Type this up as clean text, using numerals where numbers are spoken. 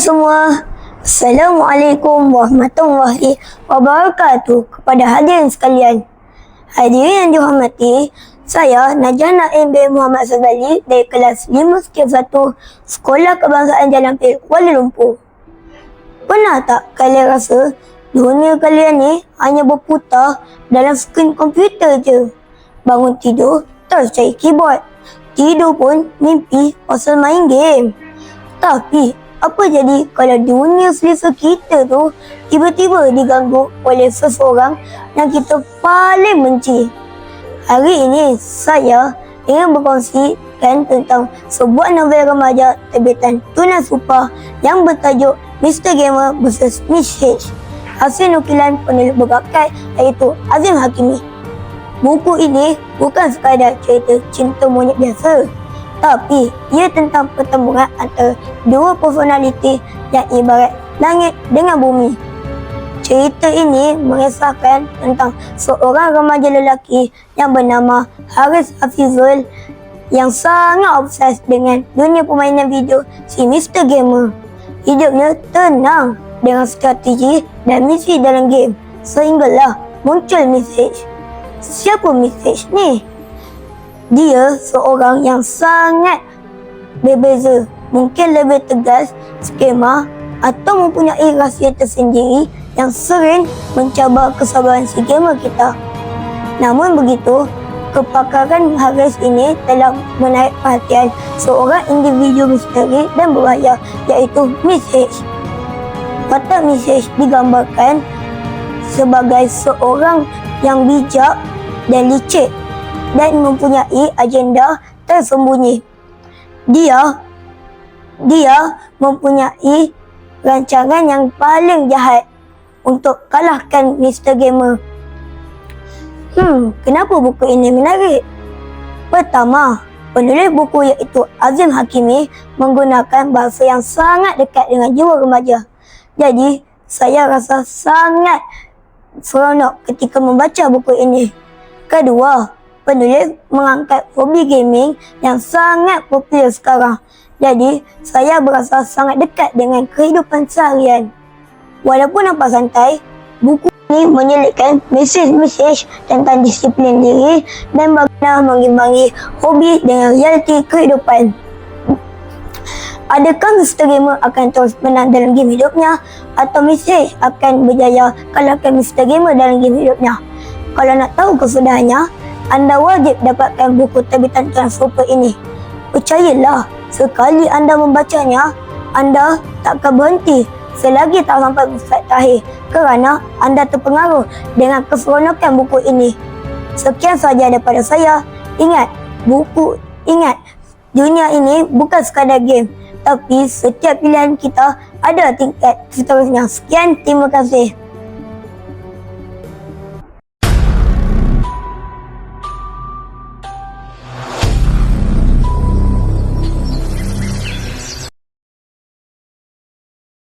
semua. Assalamualaikum warahmatullahi wabarakatuh kepada hadirin sekalian. Hadirin yang dihormati, saya Najah Naim bin Muhammad Sazali dari kelas 5-1 Sekolah Kebangsaan Jalan Pil, Kuala Lumpur. Pernah tak kalian rasa dunia kalian ni hanya berputar dalam skrin komputer je? Bangun tidur terus cari keyboard, tidur pun mimpi pasal main game. Tapi apa jadi kalau dunia selesa kita tu tiba-tiba diganggu oleh seseorang yang kita paling benci? Hari ini saya ingin berkongsikan tentang sebuah novel remaja terbitan Tuna Supa yang bertajuk Mr. Gamer vs Miss H, hasil nukilan penulis berbakat iaitu Azim Hakimi. Buku ini bukan sekadar cerita cinta monyet biasa, tapi ia tentang pertemuan antara dua personaliti yang ibarat langit dengan bumi. Cerita ini mengisahkan tentang seorang remaja lelaki yang bernama Haris Hafizul yang sangat obses dengan dunia permainan video si Mr. Gamer. Hidupnya tenang dengan strategi dan misi dalam game, sehinggalah muncul Miss H. Siapa Miss H ni? Dia seorang yang sangat berbeza, mungkin lebih tegas, skema atau mempunyai rahsia tersendiri yang sering mencabar kesabaran si gamer kita. Namun begitu, kepakaran Haris ini telah menarik perhatian seorang individu misteri dan berbahaya, iaitu Miss H. Watak Miss H digambarkan sebagai seorang yang bijak dan licik dan mempunyai agenda tersembunyi. Dia mempunyai rancangan yang paling jahat untuk kalahkan Mr. Gamer. Kenapa buku ini menarik? Pertama, penulis buku iaitu Azim Hakimi menggunakan bahasa yang sangat dekat dengan jiwa remaja. Jadi, saya rasa sangat seronok ketika membaca buku ini. Kedua, penulis mengangkat hobi gaming yang sangat popular sekarang. Jadi, saya berasa sangat dekat dengan kehidupan seharian. Walaupun nampak santai, buku ini menyelitkan mesej tentang disiplin diri dan bagaimana mengimbangi hobi dengan realiti kehidupan. Adakah Mr. Gamer akan terus menang dalam game hidupnya, atau Miss H akan berjaya kalahkan Mr. Gamer dalam game hidupnya? Kalau nak tahu kesudahannya, anda wajib dapatkan buku terbitan Tuna Supa ini. Percayalah, sekali anda membacanya, anda tak akan berhenti selagi tak sampai pusat terakhir kerana anda terpengaruh dengan keseronokan buku ini. Sekian sahaja daripada saya. Ingat, dunia ini bukan sekadar game, tapi setiap pilihan kita ada tingkat seterusnya. Sekian, terima kasih.